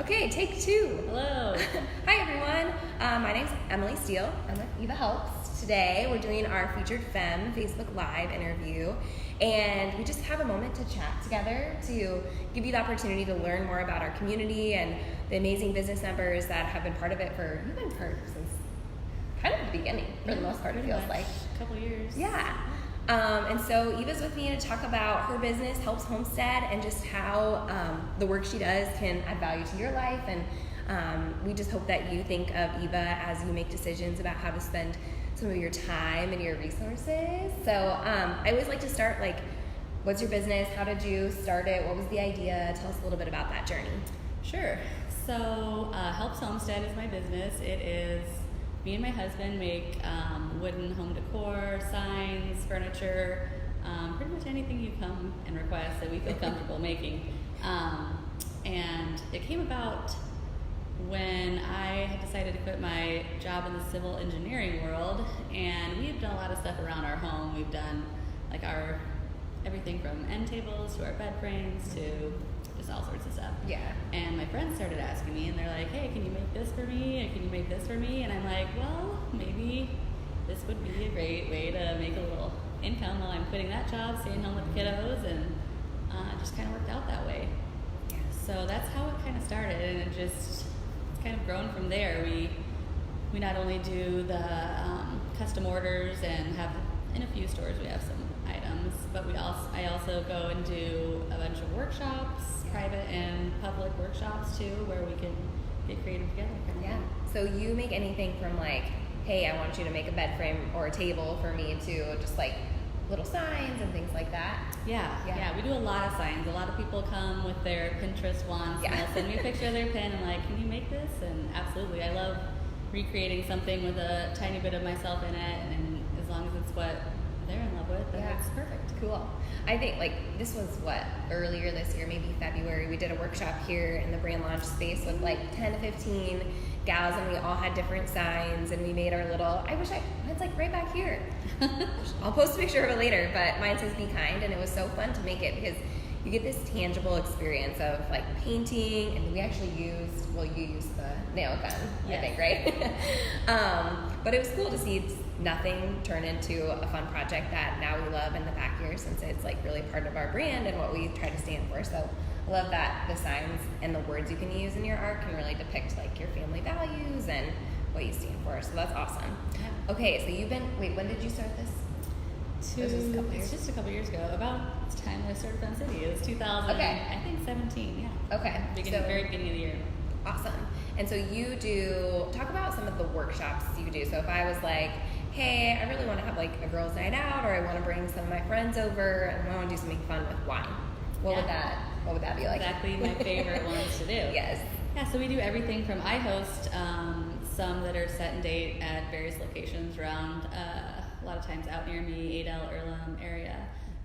Okay, take two. Hello. Hi everyone. My name's Emily Steele. I'm with Eva Helps. Today we're doing our Featured Femme Facebook Live interview, and we just have a moment to chat together to give you the opportunity to learn more about our community and the amazing business members that have been part of it you've been part since kind of the beginning for the most part, it feels like. A couple years. Yeah. And so Eva's with me to talk about her business, Helps Homestead, and just how the work she does can add value to your life. And we just hope that you think of Eva as you make decisions about how to spend some of your time and your resources. So I always like to start, what's your business? How did you start it? What was the idea? Tell us a little bit about that journey. Sure. So Helps Homestead is my business. It is me and my husband make wooden home decor, signs, furniture, pretty much anything you come and request that we feel comfortable making. And it came about when I had decided to quit my job in the civil engineering world, and we've done a lot of stuff around our home. We've done everything from end tables to our bed frames to just all sorts of stuff. Yeah. And my friends started asking me, and they're like, hey, can you make this for me? And can you make this for me? And I'm like, well, maybe this would be a great way to make a little income while I'm quitting that job, staying home with the kiddos, and it just kind of worked out that way. Yeah. So that's how it kind of started, and it's kind of grown from there. We not only do the custom orders and have, in a few stores we have some items, but I also go and do a bunch of workshops, private and public workshops too, where we can get creative together. Yeah. So you make anything from hey, I want you to make a bed frame or a table for me, to just little signs and things like that. Yeah. We do a lot of signs. A lot of people come with their Pinterest wants and they'll send me a picture of their pin and can you make this? And absolutely, I love recreating something with a tiny bit of myself in it, and as long as it's what they're in love with, then it's perfect. Cool. I think this was earlier this year, maybe February, we did a workshop here in the brand launch space with 10 to 15 gals, and we all had different signs, and we made our little, mine's right back here. I'll post a picture of it later, but mine says be kind, and it was so fun to make it because you get this tangible experience of painting, and we actually you used the nail gun, I think, right? But it was cool to see nothing turn into a fun project that now we love in the back here, since it's really part of our brand and what we try to stand for. So I love that the signs and the words you can use in your art can really depict your family values and what you stand for. So that's awesome. Yeah. Okay, so when did you start this? It's just a couple years ago. About the time I started Fun City. It was 2000. Okay. I think 17. Yeah. Okay. Very beginning of the year. Awesome. And so talk about some of the workshops you do. So if I was hey, I really want to have a girls' night out, or I want to bring some of my friends over and I want to do something fun with wine, what would that be like? Exactly my favorite ones to do. Yes. Yeah, so we do everything from, I host some that are set and date at various locations around, a lot of times out near me, Adel, Earlham area.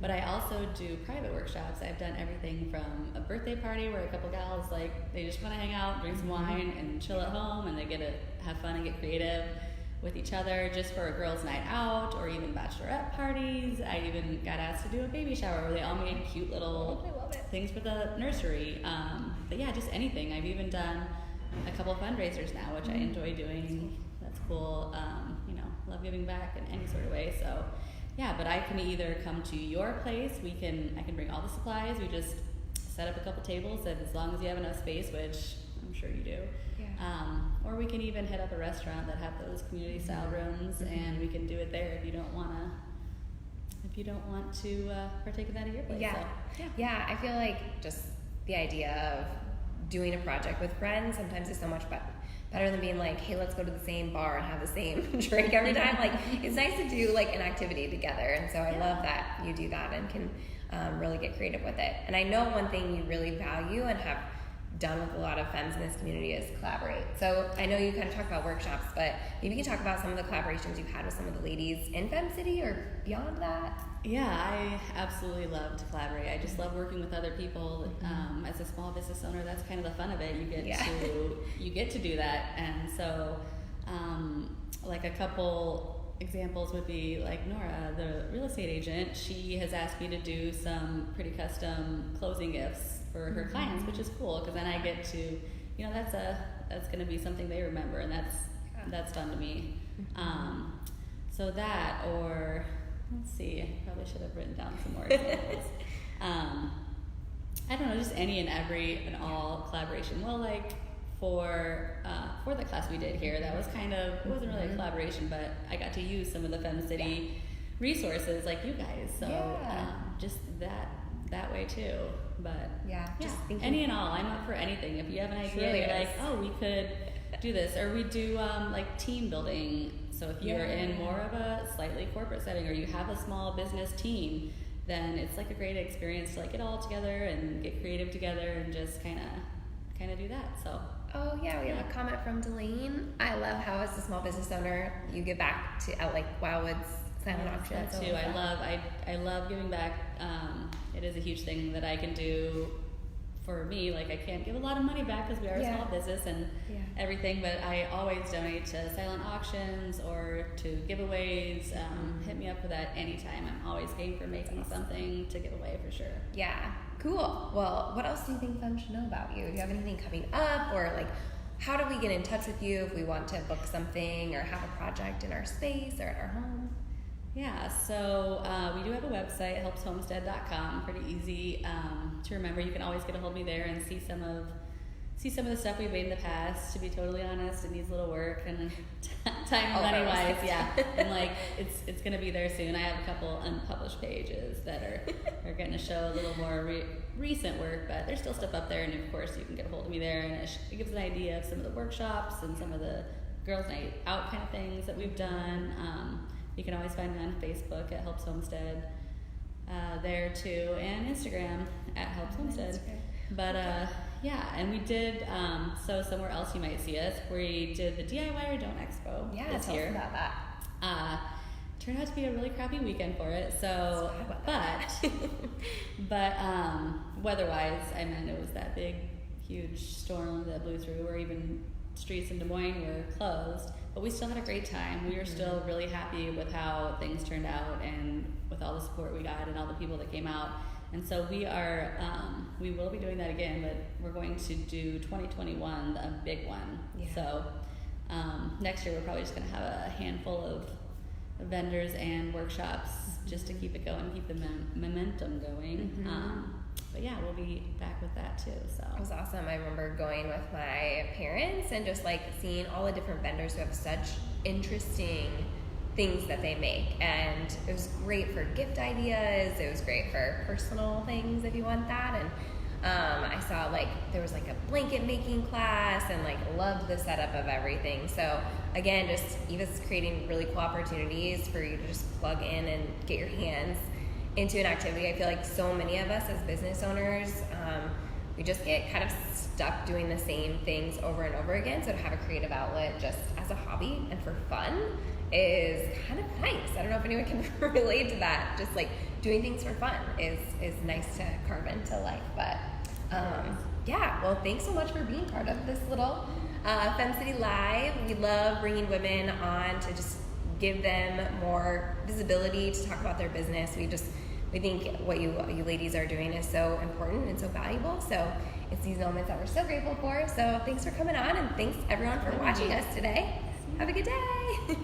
But I also do private workshops. I've done everything from a birthday party where a couple gals, they just want to hang out, drink some wine, and chill at home, and they get to have fun and get creative with each other, just for a girls' night out, or even bachelorette parties. I even got asked to do a baby shower where they all made cute little things for the nursery. But yeah, just anything. I've even done a couple fundraisers now, which I enjoy doing. That's cool. Love giving back in any sort of way. So yeah, but I can either come to your place. I can bring all the supplies. We just set up a couple tables, and as long as you have enough space, which I'm sure you do. Yeah. Or we can even hit up a restaurant that have those community style rooms, and we can do it there if you don't want to partake of that at your place. Yeah. So, yeah. I feel just the idea of doing a project with friends sometimes is so much better than being hey, let's go to the same bar and have the same drink every time. It's nice to do an activity together, and so I love that you do that and can really get creative with it. And I know one thing you really value and have done with a lot of femmes in this community is collaborate. So I know you kind of talk about workshops, but maybe you can talk about some of the collaborations you've had with some of the ladies in Fem City or beyond that. Yeah, I absolutely love to collaborate. I just love working with other people. As a small business owner, that's kind of the fun of it. You get to do that, and so a couple examples would be Nora, the real estate agent. She has asked me to do some pretty custom closing gifts for her clients, which is cool because then I get to you know, that's going to be something they remember, and that's fun to me. So that, or let's see, I probably should have written down some more examples. I don't know, just any and every and all collaboration. Well, like for the class we did here, that was kind of, it wasn't really a collaboration, but I got to use some of the Fem City resources like you guys. So just that way too. But just thinking, any and all, I'm up for anything. If you have an idea, really you're like, oh, we could do this, or we do like team building. So if you're in more of a slightly corporate setting, or you have a small business team, then it's like a great experience to like get all together and get creative together and just kind of do that. So. Oh yeah, we have a comment from Delane. I love how as a small business owner you give back to like Wildwood's silent auction. That too. I love giving back. It is a huge thing that I can do for me. Like I can't give a lot of money back because we are a small business and everything, but I always donate to silent auctions or to giveaways. Hit me up for that anytime. I'm always game for making something to give away for sure. Yeah, cool. Well, what else do you think Fem should know about you? Do you have anything coming up, or like how do we get in touch with you if we want to book something or have a project in our space or at our home? Yeah, so we do have a website, helpshomestead.com. Pretty easy to remember. You can always get a hold of me there and see some of the stuff we've made in the past. To be totally honest, it needs a little work and time and money wise, and like it's gonna be there soon. I have a couple unpublished pages that are going to show a little more recent work, but there's still stuff up there. And of course, you can get a hold of me there, and it gives an idea of some of the workshops and some of the girls' night out kind of things that we've done. You can always find me on Facebook at Helps Homestead there too, and Instagram at Helps Homestead. But and we did, so somewhere else you might see us, we did the DIY or Don't Expo this year. Tell us about that. Turned out to be a really crappy weekend for it, so, but weather-wise, I mean, it was that big, huge storm that blew through, or even streets in Des Moines were closed. But we still had a great time. We were still really happy with how things turned out and with all the support we got and all the people that came out. And so we will be doing that again, but we're going to do 2021, a big one. Yeah. So next year we're probably just going to have a handful of vendors and workshops just to keep it going, keep the momentum going. But yeah, we'll be back with that too. So it was awesome. I remember going with my parents and just like seeing all the different vendors who have such interesting things that they make, and it was great for gift ideas. It was great for personal things if you want that. And I saw like there was like a blanket making class, and like loved the setup of everything. So again, just Eva's creating really cool opportunities for you to just plug in and get your hands into an activity. I feel like so many of us as business owners, we just get kind of stuck doing the same things over and over again. So to have a creative outlet just as a hobby and for fun is kind of nice. I don't know if anyone can relate to that. Just like doing things for fun is nice to carve into life. But well, thanks so much for being part of this little Fem City Live. We love bringing women on to just give them more visibility to talk about their business. We think what you ladies are doing is so important and so valuable. So it's these moments that we're so grateful for. So thanks for coming on, and thanks everyone for watching us today. Have a good day.